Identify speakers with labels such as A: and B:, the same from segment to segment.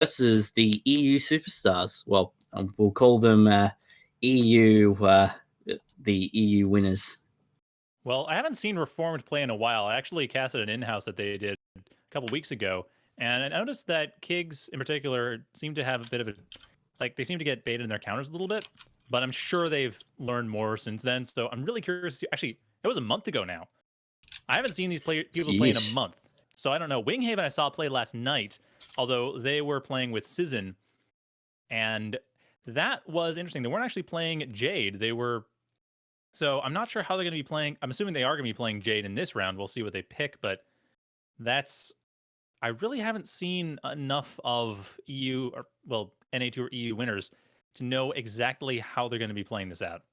A: versus the EU superstars. Well, we'll call them EU, the EU winners.
B: Well, I haven't seen Reformed play in a while. I actually casted an in-house that they did a couple weeks ago, and I noticed that Kigs in particular seem to have a bit of a they seem to get baited in their counters a little bit, but I'm sure they've learned more since then. So I'm really curious. Actually, it was a month ago now. I haven't seen these people play in a
A: Yeesh.
B: month, so I don't know. Winghaven I saw play last night, although they were playing with Sizzin, and that was interesting. They weren't actually playing Jade. They were so I'm not sure how they're going to be playing. I'm assuming they are going to be playing Jade in this round. We'll see what they pick, but that's I really haven't seen enough of EU or well NA2 or EU winners to know exactly how they're going to be playing this out.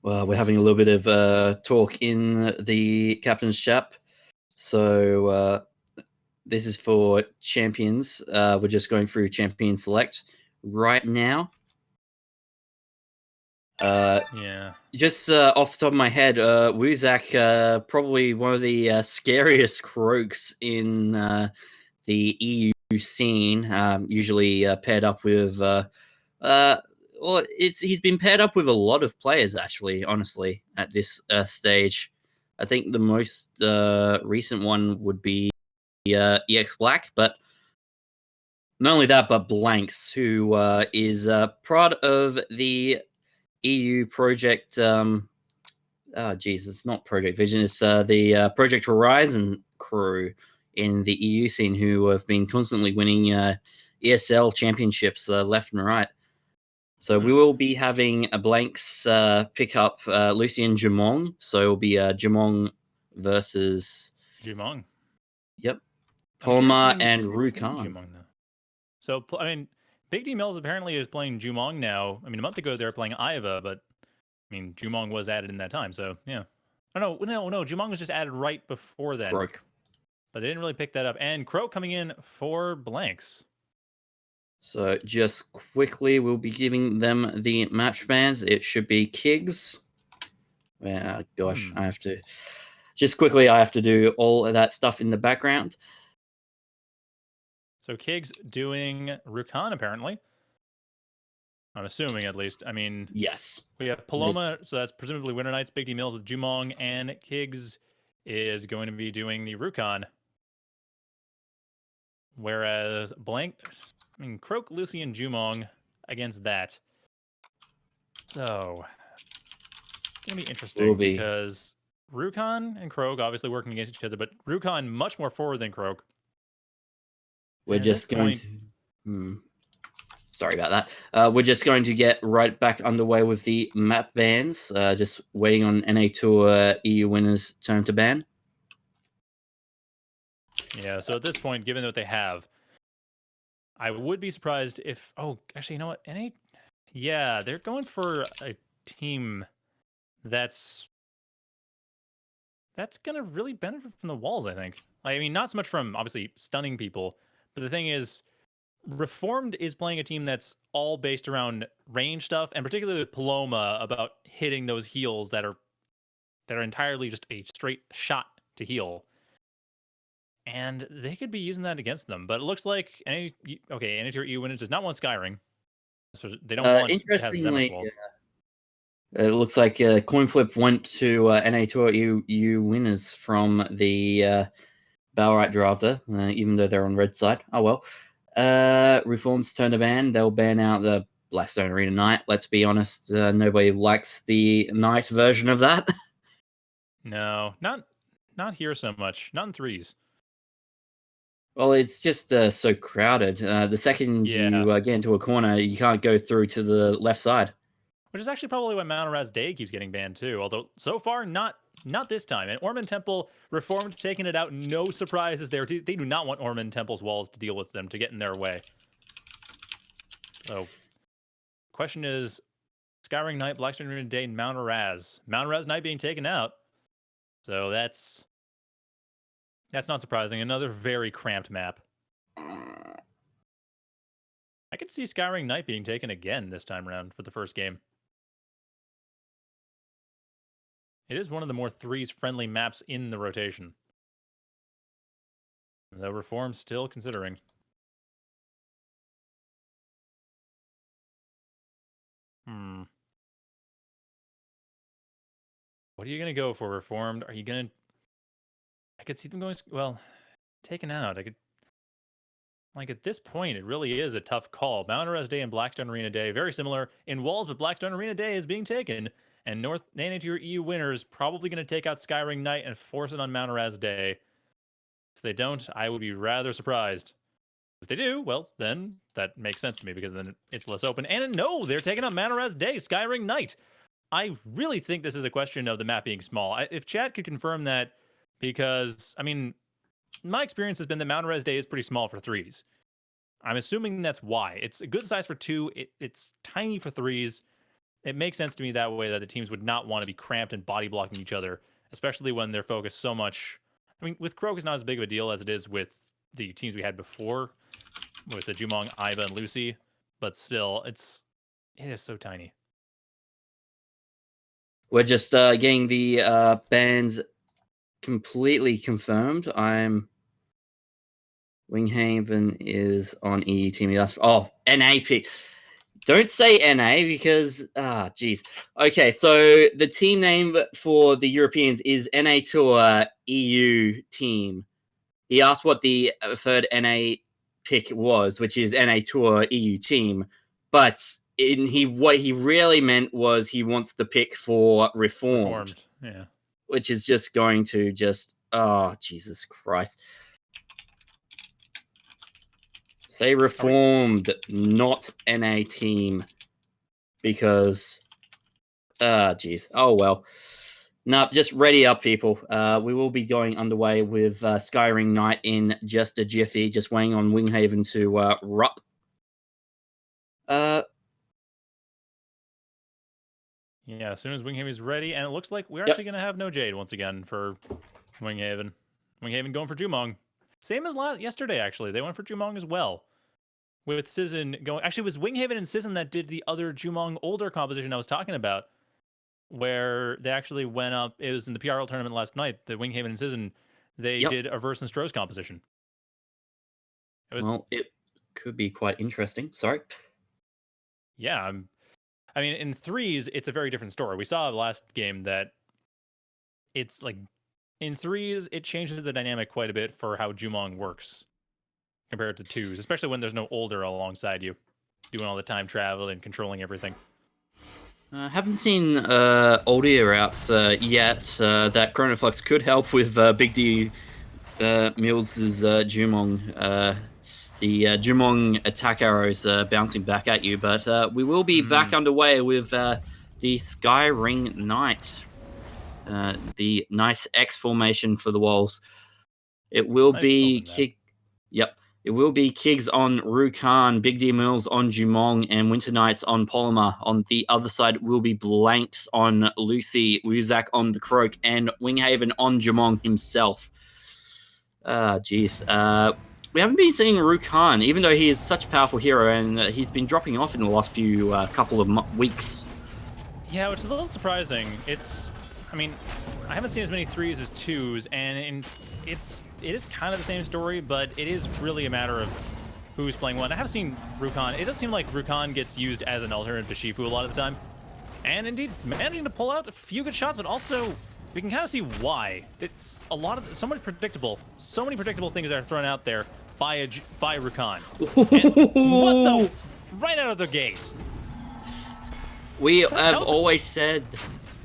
A: Well, we're having a little bit of talk in the captain's chat. So this is for champions. We're just going through champion select right now.
B: Yeah.
A: Just off the top of my head, Wuzak, probably one of the scariest croaks in the EU scene. Usually paired up with, well, he's been paired up with a lot of players actually. Honestly, at this stage, I think the most recent one would be EX Black, but not only that, but Blanks, who is part of the EU project. Oh, Jesus, it's not Project Vision. It's the Project Horizon crew in the EU scene who have been constantly winning ESL championships left and right. So we will be having a Blanks pick up Lucien Jamong. So it'll be Jamong versus
B: Jumong.
A: Yep,
B: I'm curious
A: Palma
B: who
A: and
B: playing
A: Rukan.
B: Jumong now. So I mean, Big D Mills apparently is playing Jumong now. I mean, a month ago they were playing Iva, but I mean, Jumong was added in that time. So yeah. Oh no. Jumong was just added right before then.
A: Croak.
B: But they didn't really pick that up. And Crow coming in for Blanks.
A: So just quickly, we'll be giving them the match bands. It should be Kigs. Gosh, I have to just quickly. I have to do all of that stuff in the background.
B: So Kigs doing Rukan apparently. I'm assuming at least. I mean,
A: yes,
B: we have Paloma, so that's presumably Winter Knights, Big D Mills with Jumong, and Kigs is going to be doing the Rukan. Whereas Croak, Lucy, and Jumong against that. So it's gonna be interesting because Rukan and Croak obviously working against each other, but Rukan much more forward than Croak.
A: We're just going to. Sorry about that. We're just going to get right back underway with the map bans. Just waiting on NA Tour EU winners' turn to ban.
B: Yeah, so at this point, given what they have, I would be surprised if. Oh, actually, you know what? Yeah, they're going for a team that's gonna really benefit from the walls. I think. I mean, not so much from obviously stunning people, but the thing is, Reformed is playing a team that's all based around range stuff, and particularly with Paloma about hitting those heals that are entirely just a straight shot to heal. And they could be using that against them, but it looks like any tier EU winners does not want Skyring. So they don't want to have that much walls.
A: It looks like coin flip went to NA Tour EU winners from the Battlerite drafter, even though they're on red side. Oh well. Reform's turn to ban. They'll ban out the Blackstone Arena Knight. Let's be honest, nobody likes the Knight version of that.
B: No, not here so much. Not in threes.
A: Well, it's just so crowded. The second you get into a corner, you can't go through to the left side.
B: Which is actually probably why Mount Raz Day keeps getting banned too. Although so far, not this time. And Ormond Temple Reformed taking it out. No surprises there. They do not want Ormond Temple's walls to deal with them to get in their way. So, question is, Skyring Knight, Blackstone Arena Day, and Mount Raz. Mount Raz Knight being taken out. So that's not surprising. Another very cramped map. I could see Skyring Knight being taken again this time around for the first game. It is one of the more threes-friendly maps in the rotation. Though Reform still considering. What are you gonna go for, Reformed? Are you gonna? I could see them going well, taken out. I could like at this point, it really is a tough call. Mount Arez Day and Blackstone Arena Day, very similar in walls, but Blackstone Arena Day is being taken, and North Tier EU winners probably gonna take out Skyring Knight and force it on Mount Arez Day. If they don't, I would be rather surprised. If they do, well, then that makes sense to me because then it's less open. And no, they're taking up Mount Arez Day, Skyring Knight. I really think this is a question of the map being small. If chat could confirm that, because, I mean, my experience has been that Mount Arez Day is pretty small for threes. I'm assuming that's why. It's a good size for two. It's tiny for threes. It makes sense to me that way that the teams would not want to be cramped and body blocking each other, especially when they're focused so much. I mean, with Croak, it's not as big of a deal as it is with the teams we had before, with the Jumong, Iva, and Lucy. But still, it is so tiny.
A: We're just getting the bands completely confirmed. Winghaven is on EU team. Oh, NA pick. Don't say NA because geez. Okay, so the team name for the Europeans is NA Tour EU team. He asked what the third NA pick was, which is NA Tour EU team, but what he really meant was he wants the pick for Reformed.
B: Yeah.
A: Which is just going to Jesus Christ. Say Reformed, not NA team. Because, geez. Oh, well. No, just ready up, people. We will be going underway with Skyring Knight in just a jiffy, just waiting on Winghaven to rup.
B: Yeah, as soon as Winghaven is ready, and it looks like we're actually going to have no Jade once again for Winghaven. Winghaven going for Jumong. Same as yesterday, actually. They went for Jumong as well. With Sizzin going... Actually, it was Winghaven and Sizzin that did the other Jumong older composition I was talking about, where they actually went up... It was in the PRL tournament last night, the Winghaven and Sizzin, they did a Verse and Stroh's composition.
A: Well, it could be quite interesting. Sorry.
B: Yeah, I mean, in threes, it's a very different story. We saw the last game that it's like in threes, it changes the dynamic quite a bit for how Jumong works compared to twos, especially when there's no older alongside you doing all the time travel and controlling everything.
A: Haven't seen older routes yet. That Chronoflux could help with Big D Mills' Jumong. The Jumong attack arrows bouncing back at you, but we will be back underway with the Skyring Knight. The nice X formation for the walls. It will be it will be Kigs on Rukan, Big D Mills on Jumong, and Winter Knights on Polymer. On the other side will be Blanks on Lucy, Wuzak on the Croak, and Winghaven on Jumong himself. Geez. We haven't been seeing Rukan, even though he is such a powerful hero, and he's been dropping off in the last few couple of weeks.
B: Yeah, which is a little surprising. I mean, I haven't seen as many threes as twos, and it is kind of the same story, but it is really a matter of who's playing what. I have seen Rukan. It does seem like Rukan gets used as an alternative to Shifu a lot of the time, and indeed managing to pull out a few good shots, but also we can kind of see why. It's so many predictable things that are thrown out there by Rukan. And right out of the gate.
A: We have always said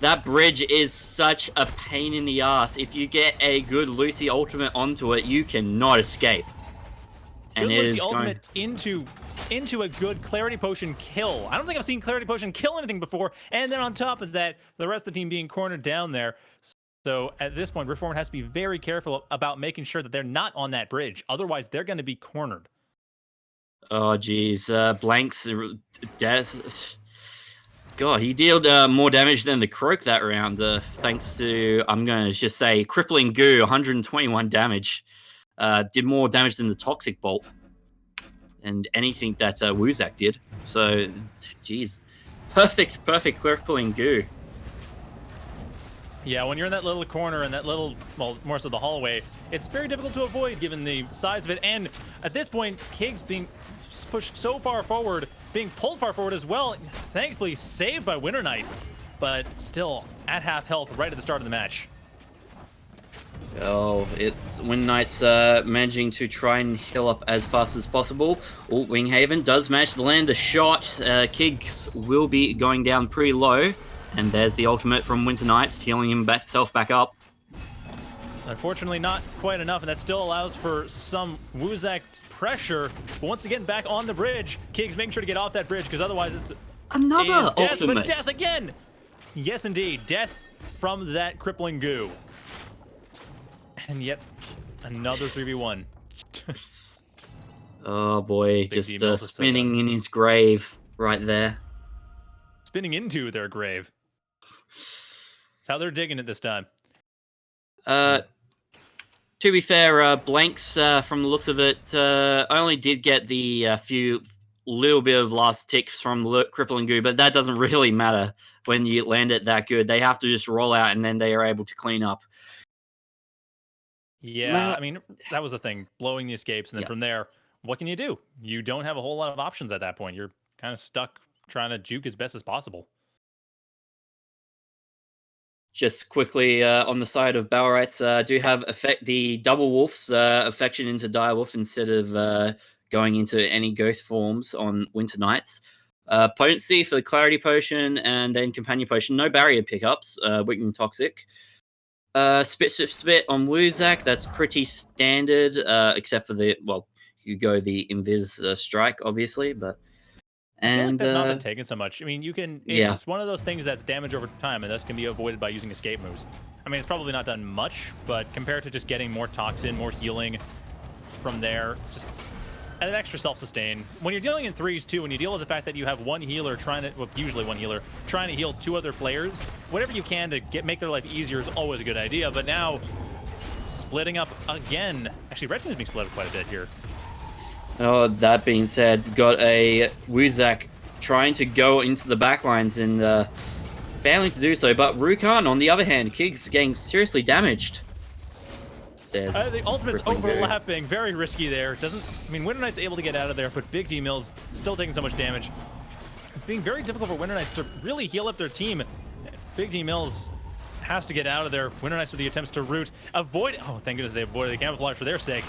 A: that bridge is such a pain in the ass. If you get a good Lucy ultimate onto it, you cannot escape. And
B: good Lucy ultimate into a good Clarity Potion kill. I don't think I've seen Clarity Potion kill anything before. And then on top of that, the rest of the team being cornered down there. So at this point, Reformed has to be very careful about making sure that they're not on that bridge. Otherwise, they're going to be cornered.
A: Oh, geez. Blanks death. God, he dealt more damage than the Croak that round, thanks to, I'm going to just say, Crippling Goo, 121 damage. Did more damage than the Toxic Bolt. And anything that Wuzak did. So, geez. Perfect Crippling Goo.
B: Yeah, when you're in that little corner and that little, well, more so the hallway, it's very difficult to avoid given the size of it. And at this point, Kig's being pushed so far forward, being pulled far forward as well. Thankfully saved by Winter Knight, but still at half health right at the start of the match.
A: Oh, Winter Knight's managing to try and heal up as fast as possible. Oh, Winghaven does manage to land a shot. Kiggs will be going down pretty low. And there's the ultimate from Winter Knights, healing himself back up.
B: Unfortunately, not quite enough, and that still allows for some Wuzak pressure. But once again, back on the bridge. Kiggs making sure to get off that bridge, because otherwise it's
A: another
B: death,
A: ultimate.
B: but death again. Yes, indeed, death from that crippling goo. And yet another 3v1.
A: Oh boy,
B: Big
A: just spinning in his grave right there.
B: Spinning into their grave. That's how they're digging it this time.
A: To be fair, Blanks, from the looks of it, only did get the few little bit of last ticks from the crippling goo, but that doesn't really matter when you land it that good. They have to just roll out, and then they are able to clean up.
B: Yeah, I mean, that was the thing, blowing the escapes, and then from there, what can you do? You don't have a whole lot of options at that point. You're kind of stuck trying to juke as best as possible.
A: Just quickly on the side of Battlerite, do have the double wolves affection into direwolf instead of going into any ghost forms on Winter Knights. Potency for the clarity potion and then companion potion. No barrier pickups. Weak and toxic. Spit on Wuzak. That's pretty standard, except for you go the invis strike, obviously, but.
B: I feel like that's not been taken so much. I mean, it's one of those things that's damage over time, and this can be avoided by using escape moves. I mean, it's probably not done much, but compared to just getting more toxin, more healing from there, it's just an extra self-sustain. When you're dealing in threes, too, when you deal with the fact that you have one healer usually one healer, trying to heal two other players, whatever you can to make their life easier is always a good idea, but now, splitting up again. Actually, Red Team is being split up quite a bit here.
A: Oh, that being said, got a Wuzak trying to go into the backlines and failing to do so. But Rukan, on the other hand, Kig's getting seriously damaged.
B: The ultimate's overlapping, very risky there. I mean, Winter Knight's able to get out of there, but Big D Mills still taking so much damage. It's being very difficult for Winter Knights to really heal up their team. Big D Mills has to get out of there. Winter Knights with the attempts to root. Avoid. Oh, thank goodness they avoided the camouflage for their sake.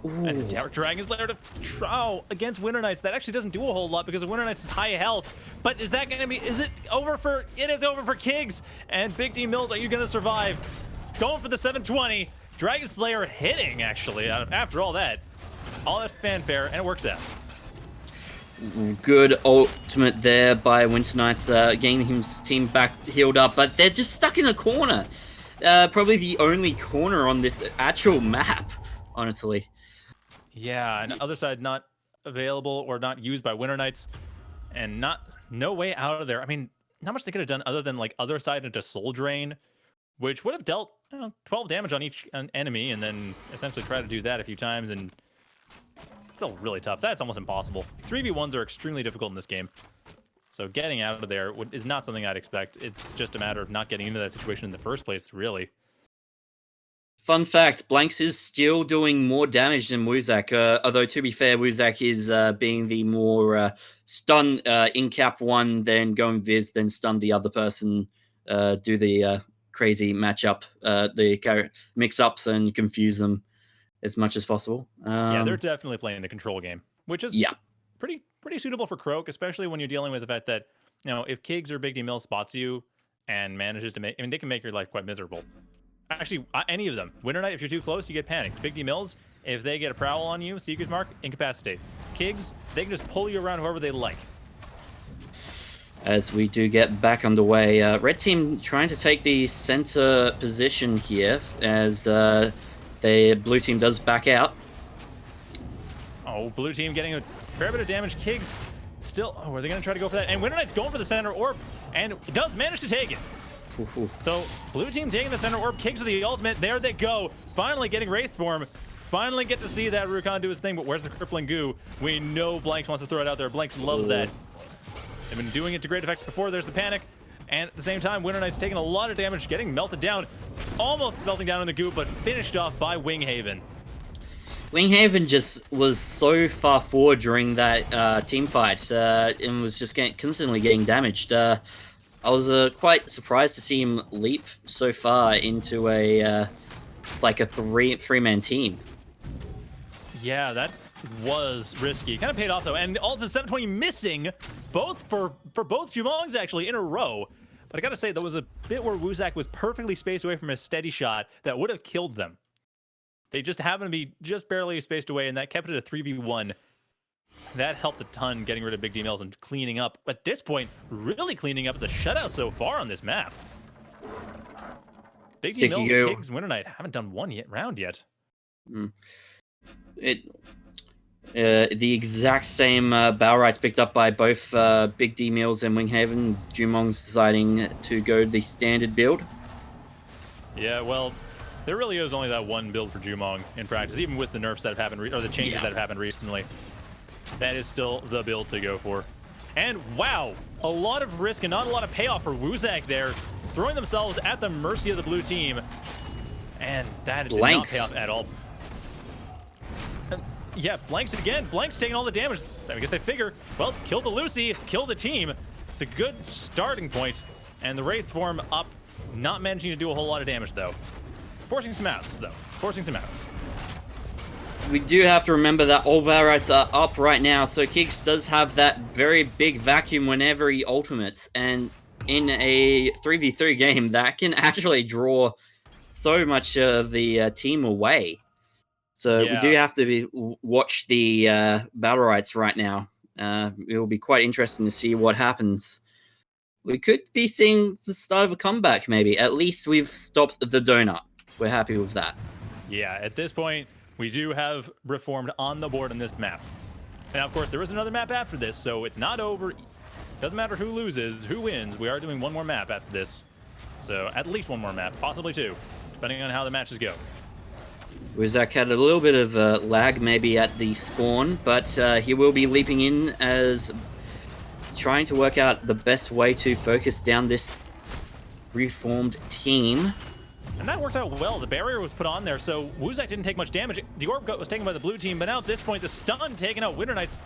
A: Ooh.
B: And Tower Dragon's Lair to against Winter Knights. That actually doesn't do a whole lot because of Winter Knights' high health. But is that going to be? Is it over for? It is over for Kiggs and Big D Mills. Are you going to survive? Going for the 720. Dragon Slayer hitting actually. After all that fanfare, and it works out.
A: Good ultimate there by Winter Knights, getting his team back healed up, but they're just stuck in a corner. Probably the only corner on this actual map, honestly.
B: Yeah, and other side not available or not used by Winter Knights, and no way out of there. I mean, not much they could have done other than like other side into Soul Drain, which would have dealt 12 damage on each enemy, and then essentially try to do that a few times, and it's still really tough. That's almost impossible. 3v1s are extremely difficult in this game, so getting out of there is not something I'd expect. It's just a matter of not getting into that situation in the first place, really.
A: Fun fact, Blanks is still doing more damage than Wuzak, although to be fair, Wuzak is being the more stun in cap one, then go and Viz, then stun the other person, do the crazy matchup, the mix-ups and confuse them as much as possible.
B: Yeah, they're definitely playing the control game, which is pretty suitable for Croak, especially when you're dealing with the fact that, if Kiggs or Big D Mill spots you and manages to they can make your life quite miserable. Actually, any of them. Winter Knight, if you're too close, you get panicked. Big D Mills, if they get a prowl on you, Seeker's Mark, incapacitate. Kiggs, they can just pull you around whoever they like.
A: As we do get back underway, Red Team trying to take the center position here as the Blue Team does back out.
B: Oh, Blue Team getting a fair bit of damage. Kiggs still, are they going to try to go for that? And Winter Knight's going for the center orb, and does manage to take it. So, Blue Team taking the center orb, Kiggs with the ultimate. There they go. Finally getting Wraith form. Finally get to see that Rukan do his thing, but where's the crippling goo? We know Blanks wants to throw it out there. Blanks loves that. They've been doing it to great effect before. There's the panic. And at the same time, Winter Knight's taking a lot of damage, getting melted down, almost melting down in the goop, but finished off by Winghaven.
A: Winghaven just was so far forward during that team fight and was just constantly getting damaged. I was quite surprised to see him leap so far into a like a three-man team.
B: Yeah, that was risky. Kind of paid off though, and Ultimate 720 missing both for both Jumongs actually in a row. But I gotta say, there was a bit where Wuzak was perfectly spaced away from a steady shot that would have killed them. They just happened to be just barely spaced away, and that kept it a 3v1. That helped a ton, getting rid of Big D Mills and cleaning up. At this point, really cleaning up. It's a shutout so far on this map. Big D Mills, Kings, Winter Knight haven't done one round yet.
A: The exact same Battlerite's picked up by both Big D Mills and Winghaven. Jumong's deciding to go the standard build.
B: Yeah, well, there really is only that one build for Jumong in practice, even with the nerfs that have happened, or the changes that have happened recently. That is still the build to go for. And wow, a lot of risk and not a lot of payoff for Wuzak there, throwing themselves at the mercy of the blue team. And that did not pay off at all. Yeah, Blanks again. Blanks taking all the damage. I guess they figure, well, kill the Lucy, kill the team. It's a good starting point. And the Wraith form up, not managing to do a whole lot of damage, though. Forcing some outs, though. Forcing some outs.
A: We do have to remember that all Battlerite are up right now, so Kiggs does have that very big vacuum whenever he ultimates. And in a 3v3 game, that can actually draw so much of the team away. So we do have to watch the Battlerites right now. It will be quite interesting to see what happens. We could be seeing the start of a comeback, maybe. At least we've stopped the donut. We're happy with that.
B: Yeah, at this point, we do have Reformed on the board on this map. And of course, there is another map after this, so it's not over. Doesn't matter who loses, who wins. We are doing one more map after this. So at least one more map, possibly two, depending on how the matches go.
A: Wuzak had a little bit of lag maybe at the spawn, but he will be leaping in as trying to work out the best way to focus down this reformed team.
B: And that worked out well. The barrier was put on there, so Wuzak didn't take much damage. The orb was taken by the blue team, but now at this point, the stun taking out Winter Knights.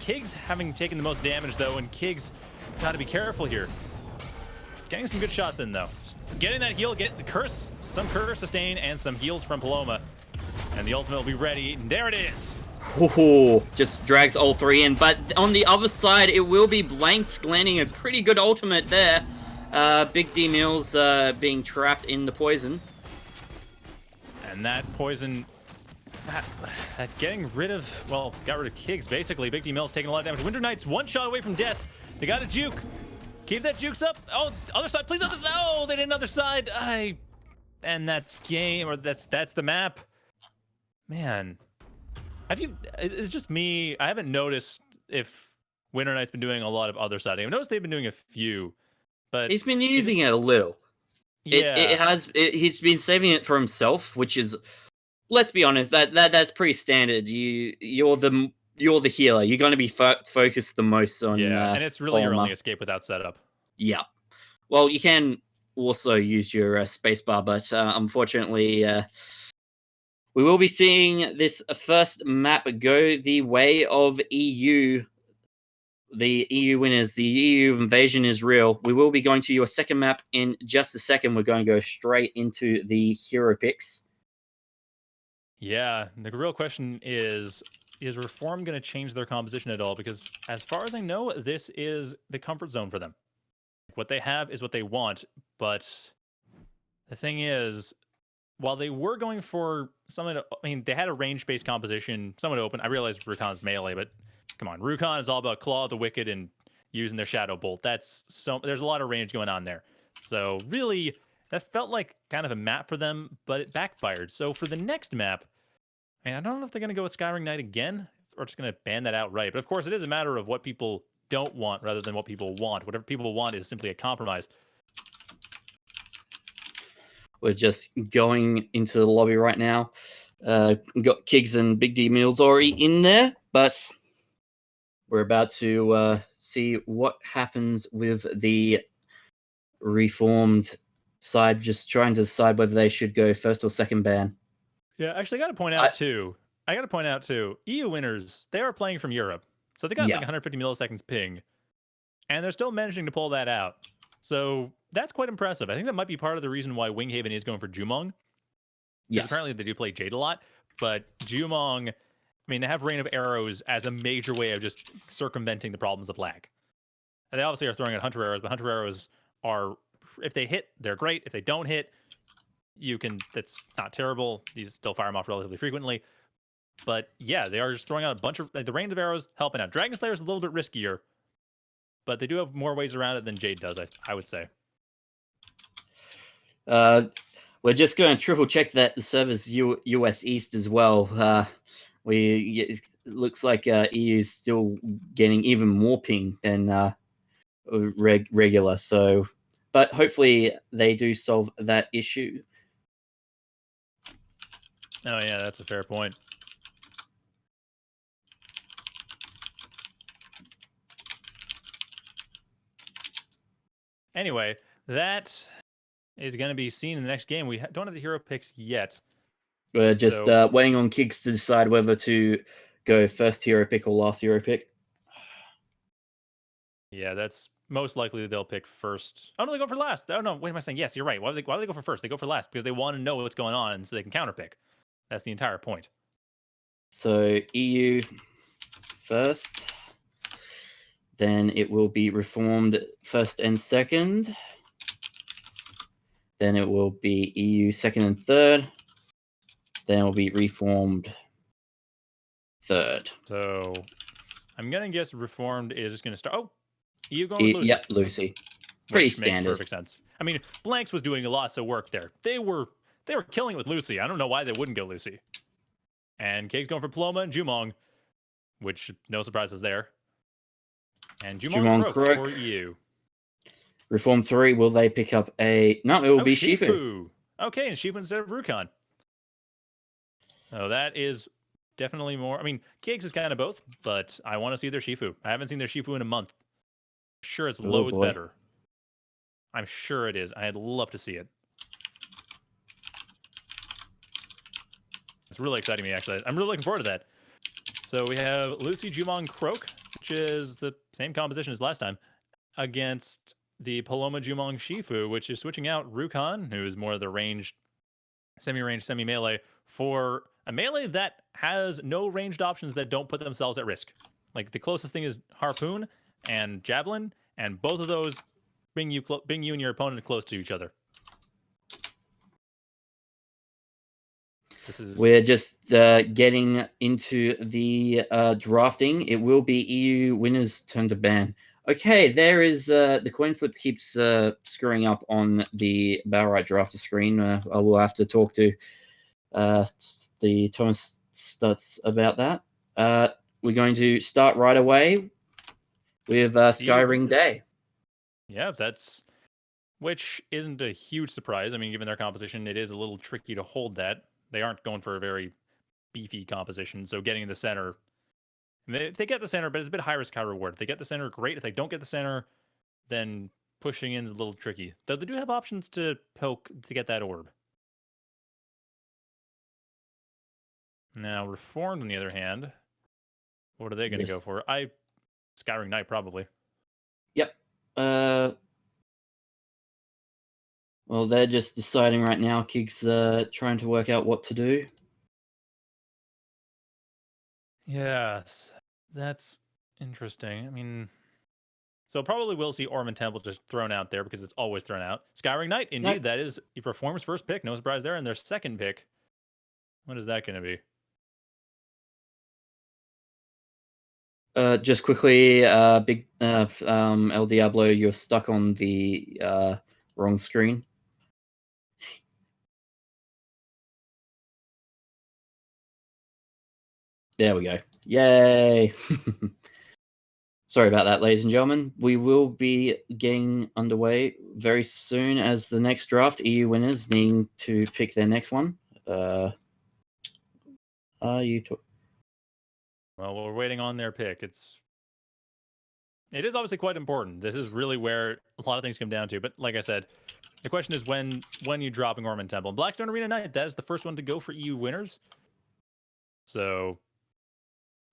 B: Kiggs having taken the most damage, though, and Kiggs got to be careful here. Getting some good shots in, though. Just getting that heal, get the curse, some curse sustain, and some heals from Paloma. And the ultimate will be ready. And there it is.
A: Ooh, just drags all three in. But on the other side, it will be Blanks landing a pretty good ultimate there. Big D Mills being trapped in the poison.
B: And that poison, getting rid of, well, got rid of Kiggs, basically. Big D Mills taking a lot of damage. Winter Knights one shot away from death. They got a juke. Keep that jukes up. Oh, other side, please. Other side. No, they did another side. And that's game, or that's the map. Man, it's just me. I haven't noticed if Winter Knight's been doing a lot of other siding. I've noticed they've been doing a few, but
A: he's been using it a little.
B: Yeah,
A: he's been saving it for himself, which is, let's be honest, that's pretty standard. You're the healer. You're going to be focused the most on.
B: Yeah, and it's really your only escape without setup.
A: Yeah. Well, you can also use your spacebar, but unfortunately, we will be seeing this first map go the way of EU. The EU winners. The EU invasion is real. We will be going to your second map in just a second. We're going to go straight into the hero picks.
B: Yeah, the real question is Reform going to change their composition at all? Because as far as I know, this is the comfort zone for them. What they have is what they want, but the thing is, while they were going for something, I mean, they had a range-based composition, somewhat open. I realize Rukon's melee, but come on, Rukon is all about Claw of the Wicked and using their Shadow Bolt. There's a lot of range going on there. So really, that felt like kind of a map for them, but it backfired. So for the next map, I don't know if they're going to go with Skyring Knight again, or just going to ban that outright. But of course, it is a matter of what people don't want rather than what people want. Whatever people want is simply a compromise.
A: We're just going into the lobby right now. Got Kiggs and Big D Mills already in there, but we're about to see what happens with the reformed side just trying to decide whether they should go first or second ban.
B: Yeah, actually, I got to point out too. EU winners, they are playing from Europe, so they got like 150 milliseconds ping, and they're still managing to pull that out. So that's quite impressive. I think that might be part of the reason why Winghaven is going for Jumong, because apparently they do play Jade a lot. But Jumong, I mean, they have Rain of Arrows as a major way of just circumventing the problems of lag. And they obviously are throwing out Hunter Arrows, but Hunter Arrows are, if they hit, they're great. If they don't hit, that's not terrible. These still fire them off relatively frequently. But yeah, they are just throwing out a bunch of, like, the range of arrows helping out. Dragon Slayer is a little bit riskier, but they do have more ways around it than Jade does, I would say.
A: We're just going to triple check that the server's US East as well. It looks like EU is still getting even more ping than regular. So, but hopefully they do solve that issue.
B: Oh yeah, that's a fair point. Anyway, that is going to be seen in the next game. We don't have the hero picks yet.
A: We're just waiting on Kigs to decide whether to go first hero pick or last hero pick.
B: Yeah, that's most likely they'll pick first. Oh no, they go for last. Oh no, what am I saying? Yes, you're right. Why do they go for first? They go for last because they want to know what's going on so they can counterpick. That's the entire point.
A: So EU first, then it will be reformed first and second. Then it will be EU second and third. Then it will be reformed third.
B: So I'm gonna guess reformed is just gonna start. Oh, EU going with Lucy.
A: Yep, Lucy. Pretty standard.
B: Makes perfect sense. I mean, Blanks was doing lots of work there. They were killing it with Lucy. I don't know why they wouldn't go Lucy. And Kate's going for Paloma and Jumong, which no surprises there. And Jumong Croak for EU.
A: Reform 3, will they pick up a... No, it will be Shifu.
B: Okay, and Shifu instead of Rukon. Oh, that is definitely more... I mean, Cakes is kind of both, but I want to see their Shifu. I haven't seen their Shifu in a month. I'm sure it's loads better. I'm sure it is. I'd love to see it. It's really exciting me, actually. I'm really looking forward to that. So we have Lucy, Jumong, Croak, which is the same composition as last time, against the Paloma, Jumong, Shifu, which is switching out Rukon, who is more of the ranged, semi-ranged, semi-melee, for a melee that has no ranged options that don't put themselves at risk. Like, the closest thing is Harpoon and Javelin, and both of those bring you and your opponent close to each other.
A: We're just getting into the drafting. It will be EU winners' turn to ban. Okay, there is the coin flip keeps screwing up on the Battlerite drafter screen. I will have to talk to the Thomas Stutz about that. We're going to start right away with Skyring Day.
B: Yeah, which isn't a huge surprise. I mean, given their composition, it is a little tricky to hold that. They aren't going for a very beefy composition, so getting in the center, if they get the center, but it's a bit high risk, high reward. If they get the center, great. If they don't get the center, then pushing in is a little tricky. Though they do have options to poke to get that orb. Now, Reformed, on the other hand, what are they going to go for? Skyring Knight, probably.
A: Yep. Well, they're just deciding right now. Kig's trying to work out what to do.
B: Yes, that's interesting. I mean, so probably we'll see Ormond Temple just thrown out there because it's always thrown out. Skyring Knight, indeed, that is Reform's first pick. No surprise there. And their second pick, what is that going to be?
A: Just quickly, big El Diablo, you're stuck on the wrong screen. There we go. Yay! Sorry about that, ladies and gentlemen. We will be getting underway very soon as the next draft. EU winners needing to pick their next one. Well,
B: we're waiting on their pick. It is obviously quite important. This is really where a lot of things come down to. But like I said, the question is when you dropping Ormond Temple. And Blackstone Arena Night, that is the first one to go for EU winners. So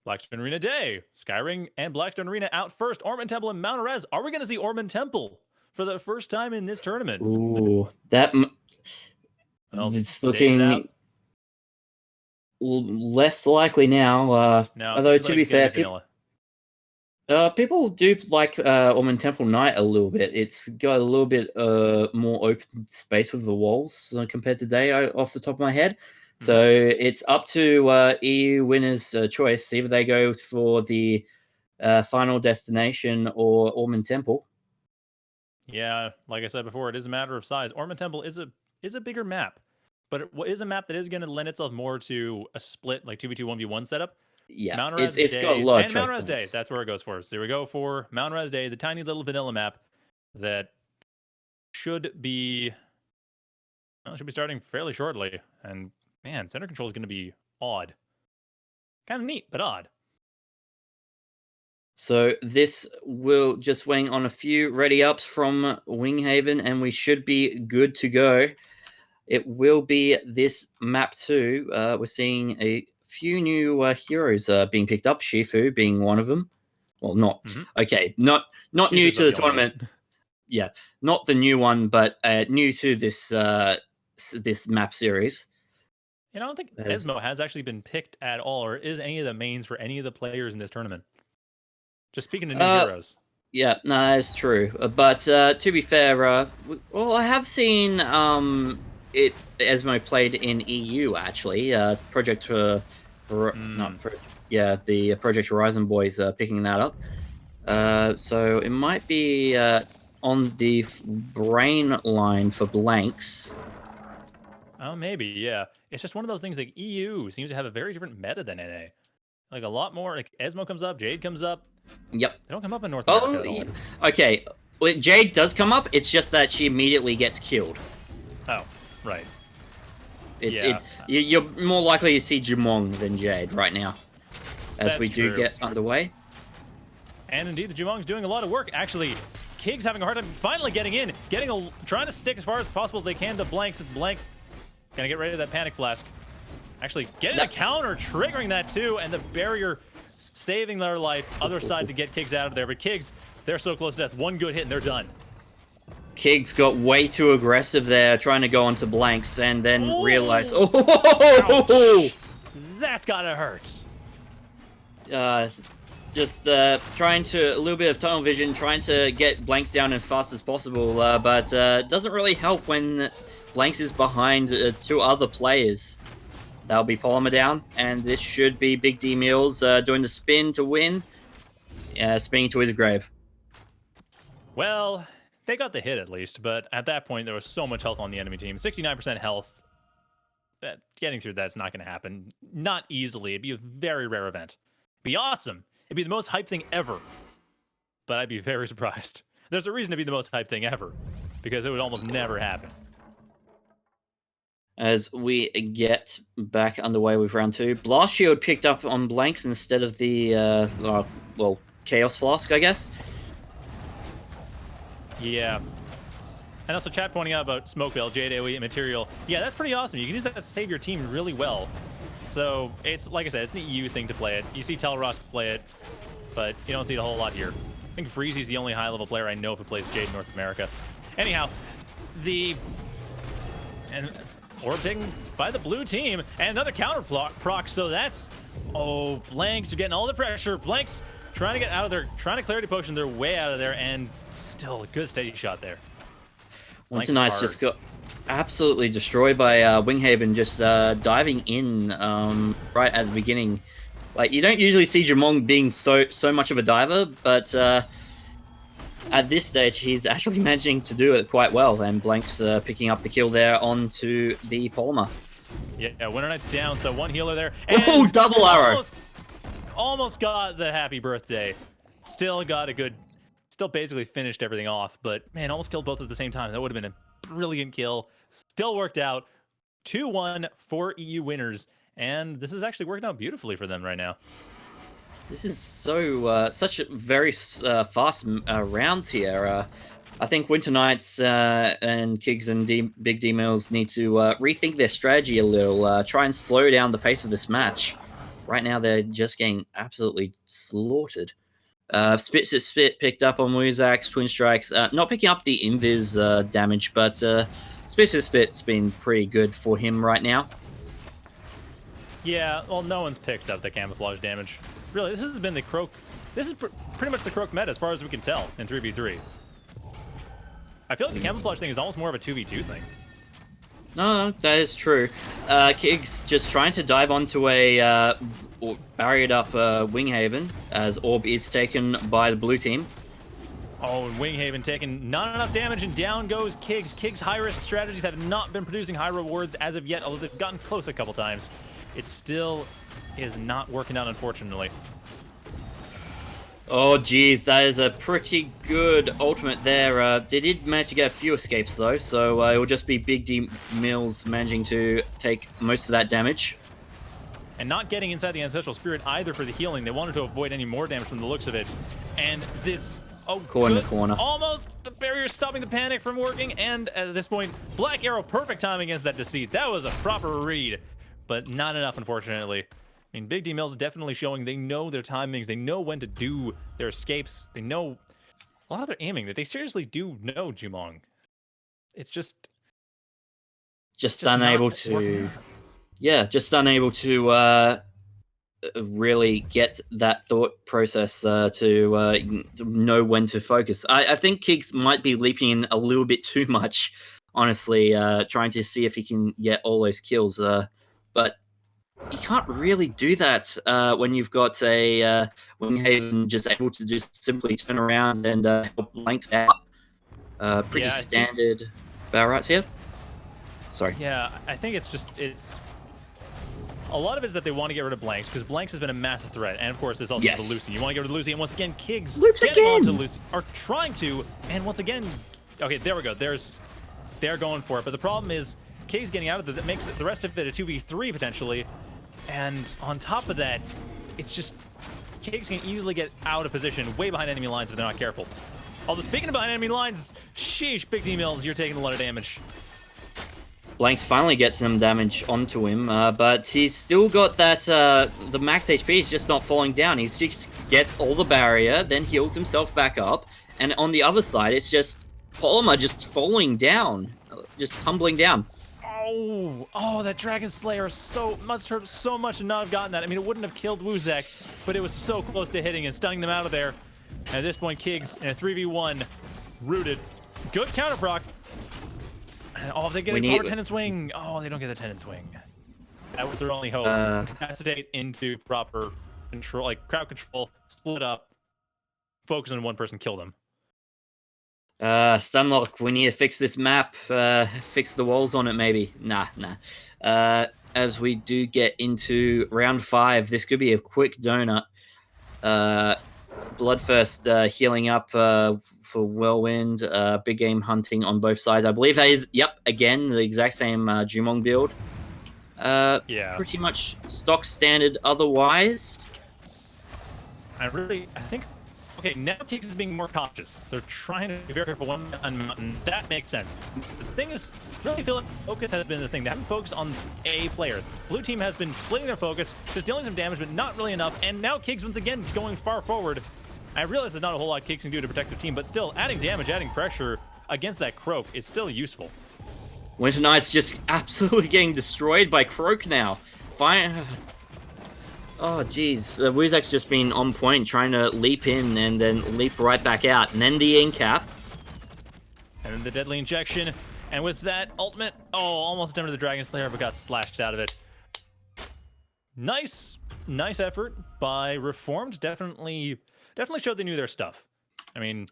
B: Blackstone Arena Day, Skyring and Blackstone Arena out first. Ormond Temple and Mount Erez. Are we going to see Ormond Temple for the first time in this tournament?
A: Ooh,
B: Well,
A: it's
B: Day's out.
A: looking less likely now.
B: No, it
A: Although
B: seems
A: to
B: like
A: be
B: it's going to
A: fair,
B: be vanilla.
A: people do like Ormond Temple Night a little bit. It's got a little bit more open space with the walls compared to Day, off the top of my head. So it's up to EU winners' choice. Either they go for the Final Destination or Ormond Temple.
B: Yeah, like I said before, it is a matter of size. Ormond Temple is a bigger map, but it is a map that is going to lend itself more to a split like 2v2 1v1 setup.
A: Yeah,
B: Mount
A: it's
B: Erez
A: got a
B: Day
A: lot of
B: and Mount
A: choke
B: Erez Day.
A: points.
B: That's where it goes for. So here we go for Mount Erez Day, the tiny little vanilla map that should be starting fairly shortly. And man, center control is going to be odd, kind of neat, but odd.
A: So this will just waiting on a few ready ups from Winghaven, and we should be good to go. It will be this map too. We're seeing a few new heroes being picked up. Shifu being one of them. Well, not okay. Not new
B: Shifu's
A: to the
B: the only one.
A: tournament. Yeah, not the new one, but new to this this map series.
B: I don't think Esmo has actually been picked at all, or is any of the mains for any of the players in this tournament. Just speaking to new heroes.
A: Yeah, no, that's true. But to be fair, well, I have seen it Esmo played in EU actually. Project yeah, the Project Horizon boys picking that up. So it might be on the brain line for blanks.
B: Oh, maybe, yeah. It's just one of those things like EU seems to have a very different meta than NA. Like a lot more, like Esmo comes up, Jade comes up.
A: Yep.
B: They don't come up in North America at all.
A: Okay. Well, Jade does come up, it's just that she immediately gets killed.
B: Oh, right.
A: You're more likely to see Jumong than Jade right now, as we do get underway.
B: And indeed, the Jumong's doing a lot of work. Actually, Kig's having a hard time finally getting in, trying to stick as far as possible they can to Blanks. Blanks gonna get rid of that panic flask. Actually, getting the counter, triggering that too, and the barrier saving their life. Other side to get Kig's out of there, but Kig's, they're so close to death. One good hit and they're done.
A: Kig's got way too aggressive there, trying to go onto Blanks, and then realized,
B: Ouch. That's gotta hurt.
A: Just trying to, a little bit of tunnel vision, trying to get Blanks down as fast as possible, but it doesn't really help when Blanks is behind two other players. That'll be Polymer down, and this should be Big D Mills doing the spin to win, spinning to his grave.
B: Well, they got the hit at least, but at that point there was so much health on the enemy team. 69% health. That getting through that's not going to happen. Not easily. It'd be a very rare event. It'd be awesome. It'd be the most hyped thing ever. But I'd be very surprised. There's a reason to be the most hyped thing ever, because it would almost never happen.
A: As we get back underway with round two, Blast Shield picked up on Blanks instead of the well, Chaos Flask, I guess.
B: Yeah. And also chat pointing out about Smoke Bell, Jade AoE, and Material. Yeah, that's pretty awesome. You can use that to save your team really well. So it's, like I said, it's an EU thing to play it. You see Telrosk play it, but you don't see it a whole lot here. I think Freezy's the only high-level player I know who plays Jade in North America. Anyhow, Orb taken by the blue team, and another counter proc, so that's... Oh, Blanks are getting all the pressure. Blanks trying to get out of there, trying to Clarity Potion their way out of there, and still a good steady shot there.
A: Nice just got absolutely destroyed by Winghaven, just diving in right at the beginning. Like, you don't usually see Jamong being so much of a diver, but at this stage he's actually managing to do it quite well, and Blank's picking up the kill there onto the Polymer.
B: Yeah, Winter Knight's down, so one healer there.
A: Oh, double arrow!
B: Almost got the happy birthday. Still got a good... Still basically finished everything off, but man, almost killed both at the same time. That would have been a brilliant kill. Still worked out. 2-1 for EU winners, and this is actually working out beautifully for them right now.
A: This is so such a very fast rounds here. I think Winter Knights and Kigs and Big D Mills need to rethink their strategy a little. Try and slow down the pace of this match. Right now, they're just getting absolutely slaughtered. Spit picked up on Muzak's Twin Strikes. Not picking up the Invis damage, but Spit's been pretty good for him right now.
B: Yeah, well, no one's picked up the camouflage damage. Really, this has been the Croak. This is pretty much the Croak meta as far as we can tell in 3v3. I feel like the camouflage thing is almost more of a 2v2 thing.
A: No, that is true. Kig's just trying to dive onto a barriered up Winghaven as Orb is taken by the blue team.
B: Oh, and Winghaven taking not enough damage, and down goes Kig's. Kig's high-risk strategies have not been producing high rewards as of yet, although they've gotten close a couple times. It still is not working out, unfortunately.
A: Oh, geez, that is a pretty good ultimate there. They did manage to get a few escapes, though, so it will just be Big D Mills managing to take most of that damage.
B: And not getting inside the Ancestral Spirit either for the healing. They wanted to avoid any more damage from the looks of it. And this... Oh,
A: corner.
B: Almost the barrier stopping the panic from working. And at this point, Black Arrow, perfect timing against that deceit. That was a proper read, but not enough, unfortunately. I mean, Big D Mills definitely showing they know their timings. They know when to do their escapes. They know a lot of their aiming. That they seriously do know Jumong. It's just
A: unable to... Yeah, just unable to really get that thought process to know when to focus. I think Kiggs might be leaping in a little bit too much, honestly, trying to see if he can get all those kills. But you can't really do that when you've got a Winghaven just able to just simply turn around and help Blanks out. Pretty standard Battlerite here. Sorry.
B: Yeah, I think it's a lot of it is that they want to get rid of Blanks, because Blanks has been a massive threat, and of course there's also the Lucy. You want to get rid of Lucy, and once again, Kiggs getting onto Lucy, are trying to, and once again, okay, there we go. They're going for it, but the problem is Kiggs getting out of it. That makes the rest of it a 2v3 potentially, and on top of that, it's just Kiggs can easily get out of position, way behind enemy lines if they're not careful. Although speaking of behind enemy lines, sheesh, Big D Mills, you're taking a lot of damage.
A: Blanks finally gets some damage onto him, but he's still got that, the max HP is just not falling down. He just gets all the barrier, then heals himself back up, and on the other side, it's just Polymer just falling down, just tumbling down.
B: Oh, that Dragon Slayer must hurt so much to not have gotten that. I mean, it wouldn't have killed Wuzek, but it was so close to hitting and stunning them out of there. And at this point, Kiggs in a 3v1, rooted. Good counter proc. Oh, if they get a power Tenant Swing. Oh, they don't get the Tenant Swing. That was their only hope. Incapacitate into proper control, like crowd control, split up, focus on one person, kill them.
A: Stunlock, we need to fix this map, fix the walls on it maybe. Nah. As we do get into round 5, this could be a quick donut. Bloodthirst healing up for Whirlwind, big game hunting on both sides. I believe that is, again, the exact same Jumong build. Pretty much stock standard otherwise.
B: I think, okay, now Kiggs is being more cautious. They're trying to be very careful on Mountain. That makes sense. The thing is, really feel like focus has been the thing. They haven't focused on a player. Blue team has been splitting their focus, just dealing some damage, but not really enough. And now Kiggs, once again, going far forward. I realize there's not a whole lot Kiggs can do to protect the team, but still, adding damage, adding pressure against that Croak is still useful.
A: Winter Knight's just absolutely getting destroyed by Croak now. Fine. Oh, geez. Wuzek's just been on point, trying to leap in and then leap right back out. And then the incap.
B: And then the deadly injection. And with that ultimate, almost done to the Dragon Slayer, but got slashed out of it. Nice effort by Reformed. Definitely showed they knew their stuff. I mean,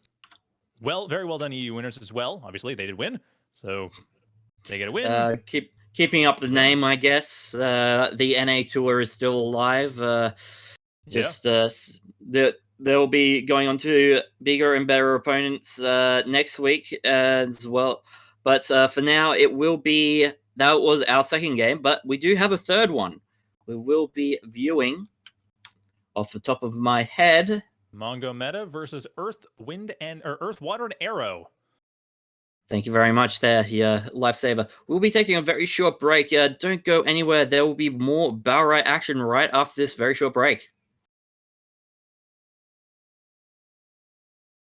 B: very well done EU winners as well. Obviously, they did win, so they get a win.
A: Keeping up the name, I guess. The NA tour is still alive. They'll be going on to bigger and better opponents next week as well. But for now, that was our second game, but we do have a third one. We will be viewing off the top of my head.
B: Mongo Meta versus Earth, Wind, and or Earth, Water, and Arrow.
A: Thank you very much there, lifesaver. We'll be taking a very short break. Don't go anywhere. There will be more Battlerite action right after this very short break.